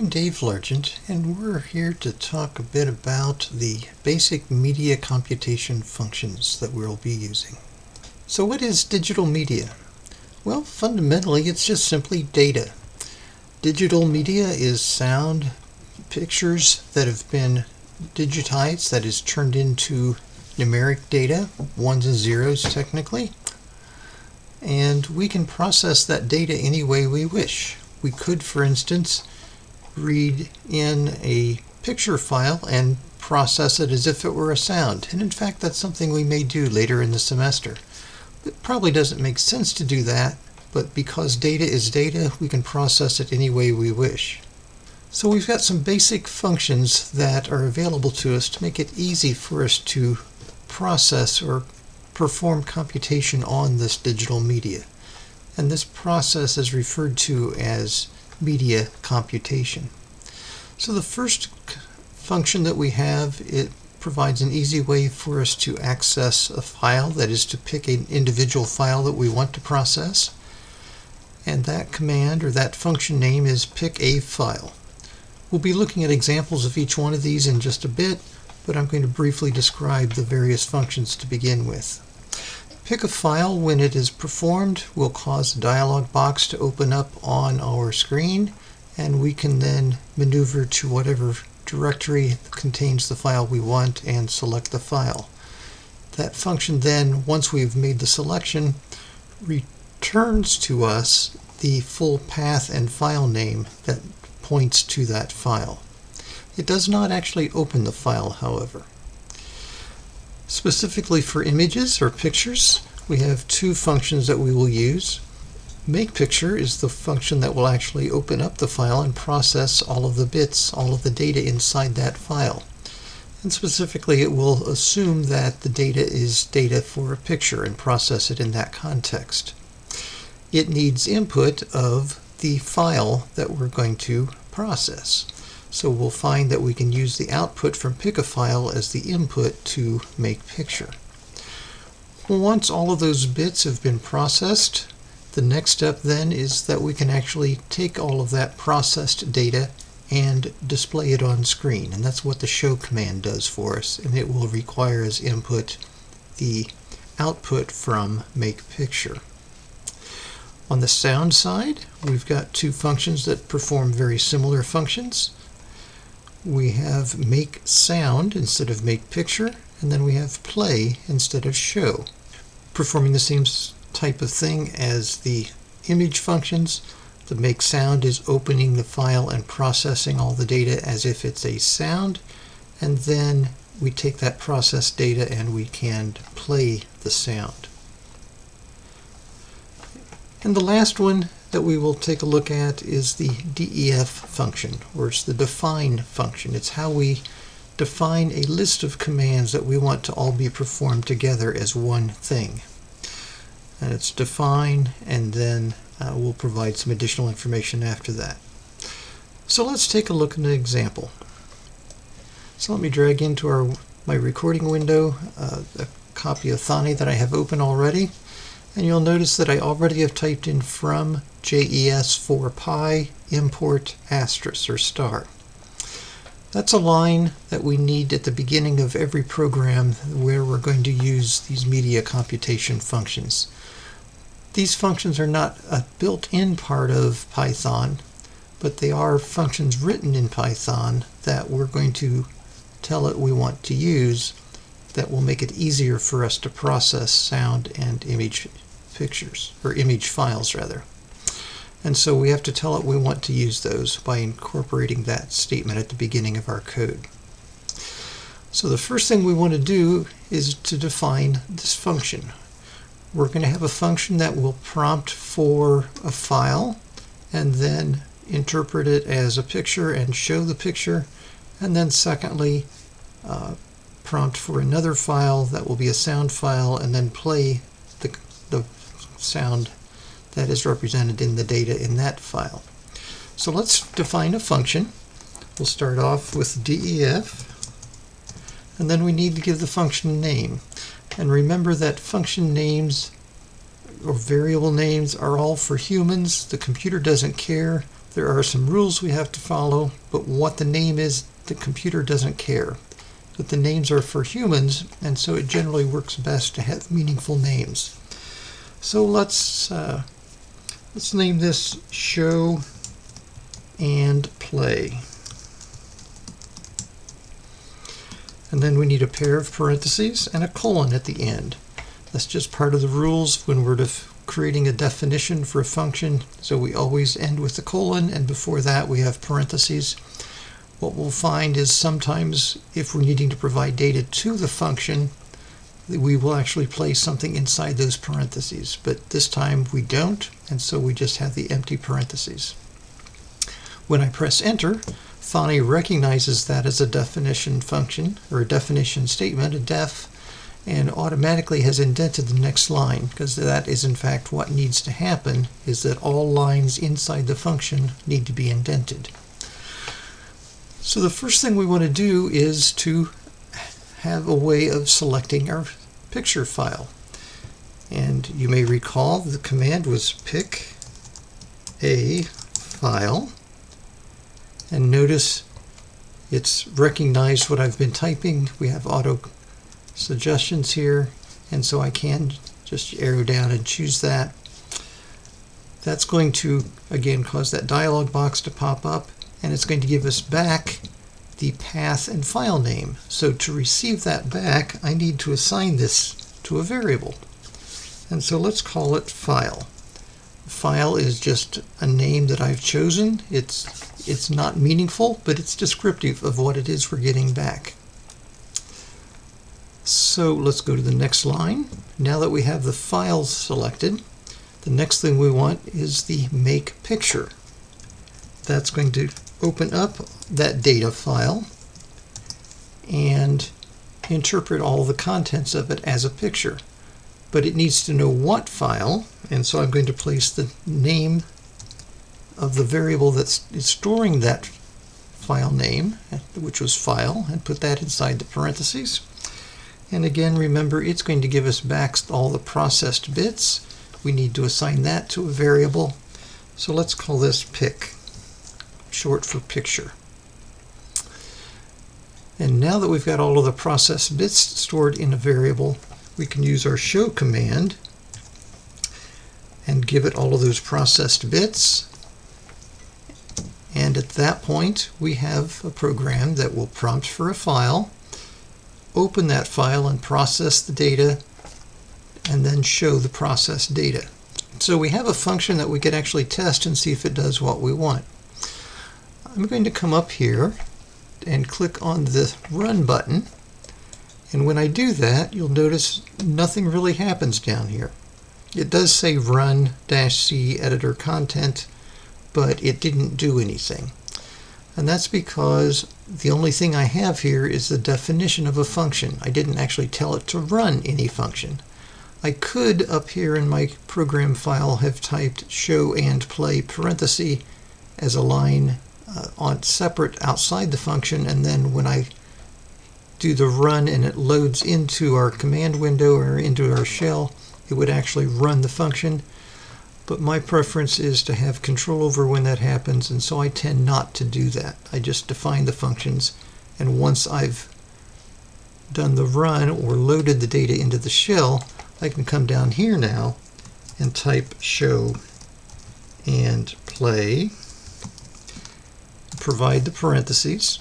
I'm Dave Largent, and we're here to talk a bit about the basic media computation functions that we'll be using. So what is digital media? Well, fundamentally it's just simply data. Digital media is sound, pictures that have been digitized, that is turned into numeric data, ones and zeros technically, and we can process that data any way we wish. We could, for instance, read in a picture file and process it as if it were a sound. And in fact, that's something we may do later in the semester. It probably doesn't make sense to do that, but because data is data, we can process it any way we wish. So we've got some basic functions that are available to us to make it easy for us to process or perform computation on this digital media. And this process is referred to as media computation. So the first function that we have, it provides an easy way for us to access a file, that is to pick an individual file that we want to process. And that command or that function name is pickAFile. We'll be looking at examples of each one of these in just a bit, but I'm going to briefly describe the various functions to begin with. pickAFile, when it is performed, will cause a dialog box to open up on our screen, and we can then maneuver to whatever directory contains the file we want and select the file. That function then, once we've made the selection, returns to us the full path and file name that points to that file. It does not actually open the file, however. Specifically for images or pictures, we have two functions that we will use. makePicture is the function that will actually open up the file and process all of the bits, all of the data inside that file. And specifically, it will assume that the data is data for a picture and process it in that context. It needs input of the file that we're going to process. So we'll find that we can use the output from pickAFile as the input to makePicture. Once all of those bits have been processed, the next step then is that we can actually take all of that processed data and display it on screen. And that's what the show command does for us. And it will require as input the output from makePicture. On the sound side, we've got two functions that perform very similar functions. We have makeSound instead of makePicture, and then we have play instead of show. Performing the same type of thing as the image functions, the makeSound is opening the file and processing all the data as if it's a sound, and then we take that processed data and we can play the sound. And the last one that we will take a look at is the def function, or it's the define function. It's how we define a list of commands that we want to all be performed together as one thing. And it's define, and then we'll provide some additional information after that. So let's take a look at an example. So let me drag into my recording window a copy of Thani that I have open already. And you'll notice that I already have typed in from JES for pi import asterisk or star. That's a line that we need at the beginning of every program where we're going to use these media computation functions. These functions are not a built-in part of Python, but they are functions written in Python that we're going to tell it we want to use that will make it easier for us to process sound and image pictures, or image files rather. And so we have to tell it we want to use those by incorporating that statement at the beginning of our code. So the first thing we want to do is to define this function. We're going to have a function that will prompt for a file and then interpret it as a picture and show the picture, and then secondly prompt for another file that will be a sound file and then play the sound that is represented in the data in that file. So let's define a function. We'll start off with def, and then we need to give the function name. And remember that function names or variable names are all for humans. The computer doesn't care. There are some rules we have to follow, but what the name is, the computer doesn't care. But the names are for humans, and so it generally works best to have meaningful names. So let's name this Show and Play. And then we need a pair of parentheses and a colon at the end. That's just part of the rules when we're creating a definition for a function, so we always end with the colon, and before that we have parentheses. What we'll find is sometimes if we're needing to provide data to the function, we will actually place something inside those parentheses, but this time we don't, and so we just have the empty parentheses. When I press enter, Thonny recognizes that as a definition function, or a definition statement, a def, and automatically has indented the next line, because that is in fact what needs to happen, is that all lines inside the function need to be indented. So the first thing we want to do is to have a way of selecting our picture file. And you may recall the command was pickAFile. And notice it's recognized what I've been typing. We have auto suggestions here, and so I can just arrow down and choose that. That's going to again cause that dialog box to pop up, and it's going to give us back the path and file name. So to receive that back, I need to assign this to a variable, and so let's call it file. File is just a name that I've chosen. It's not meaningful, but it's descriptive of what it is we're getting back. So let's go to the next line. Now that we have the files selected, the next thing we want is the makePicture. That's going to open up that data file and interpret all the contents of it as a picture. But it needs to know what file, and so I'm going to place the name of the variable that's storing that file name, which was file, and put that inside the parentheses. And again, remember, it's going to give us back all the processed bits. We need to assign that to a variable. So let's call this pic, short for picture. And now that we've got all of the processed bits stored in a variable, we can use our show command and give it all of those processed bits. And at that point, we have a program that will prompt for a file, open that file and process the data, and then show the processed data. So we have a function that we could actually test and see if it does what we want. I'm going to come up here and click on the Run button, and when I do that, you'll notice nothing really happens down here. It does say Run-C editor content, but it didn't do anything. And that's because the only thing I have here is the definition of a function. I didn't actually tell it to run any function. I could, up here in my program file, have typed show and play parenthesis as a line on separate outside the function, and then when I do the run and it loads into our command window or into our shell, it would actually run the function. But my preference is to have control over when that happens, and so I tend not to do that. I just define the functions, and once I've done the run or loaded the data into the shell, I can come down here now and type show and play, provide the parentheses,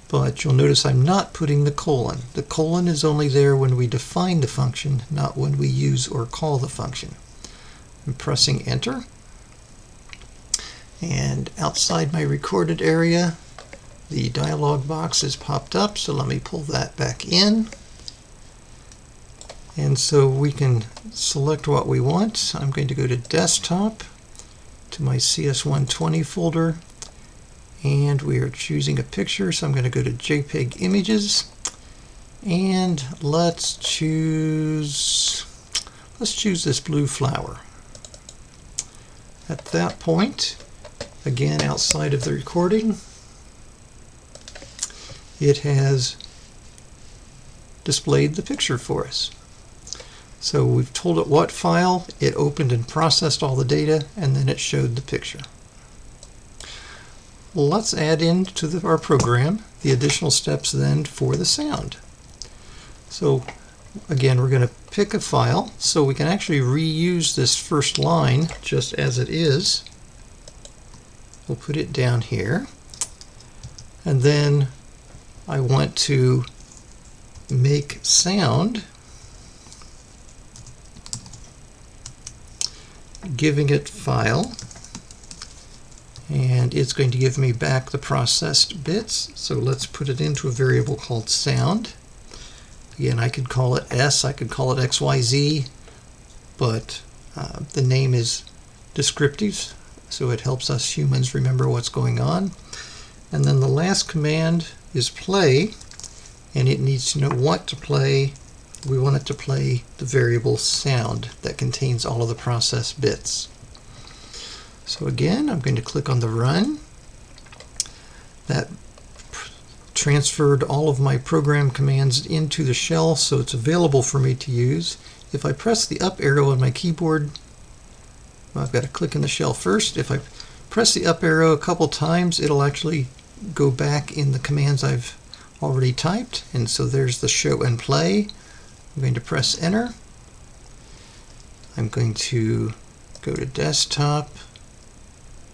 but you'll notice I'm not putting the colon. The colon is only there when we define the function, not when we use or call the function. I'm pressing enter, and outside my recorded area the dialog box is popped up, so let me pull that back in, and so we can select what we want. I'm going to go to desktop, to my CS120 folder, and we are choosing a picture, so I'm going to go to JPEG images, and let's choose this blue flower. At that point, again outside of the recording, it has displayed the picture for us. So we've told it what file, it opened and processed all the data, and then it showed the picture. let's add into our program the additional steps then for the sound. So again, we're going to pick a file so we can actually reuse this first line just as it is. We'll put it down here. And then I want to make sound, giving it file, and it's going to give me back the processed bits. So let's put it into a variable called sound. Again, I could call it S, I could call it XYZ, but the name is descriptive, so it helps us humans remember what's going on. And then the last command is play, and it needs to know what to play. We want it to play the variable sound that contains all of the processed bits. So again, I'm going to click on the run. That transferred all of my program commands into the shell, so it's available for me to use. If I press the up arrow on my keyboard, well, I've got to click in the shell first. If I press the up arrow a couple times, it'll actually go back in the commands I've already typed, and so there's the show and play. I'm going to press enter. I'm going to go to desktop,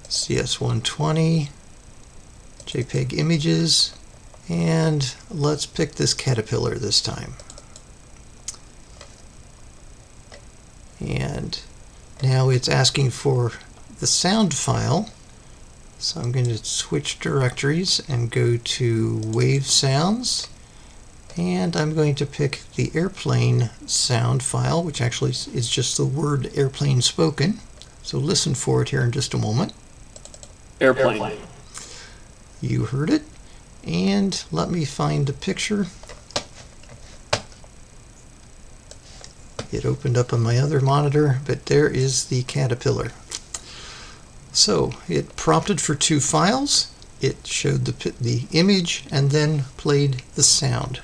CS120, JPEG images, and let's pick this caterpillar this time. And now it's asking for the sound file, so I'm going to switch directories and go to wave sounds, and I'm going to pick the airplane sound file, which actually is just the word airplane spoken. So listen for it here in just a moment. Airplane. You heard it. And let me find a picture. It opened up on my other monitor, but there is the caterpillar. So it prompted for two files. It showed the image and then played the sound.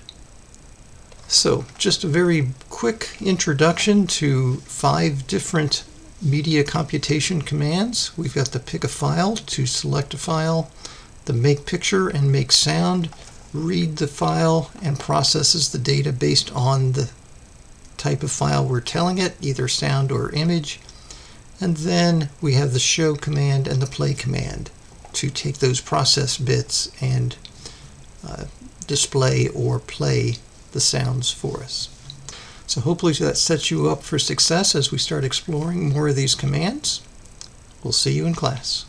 So just a very quick introduction to 5 different media computation commands. We've got the pickAFile to select a file, the makePicture and makeSound read the file and processes the data based on the type of file we're telling it, either sound or image. And then we have the show command and the play command to take those processed bits and display or play the sounds for us. So hopefully that sets you up for success as we start exploring more of these commands. We'll see you in class.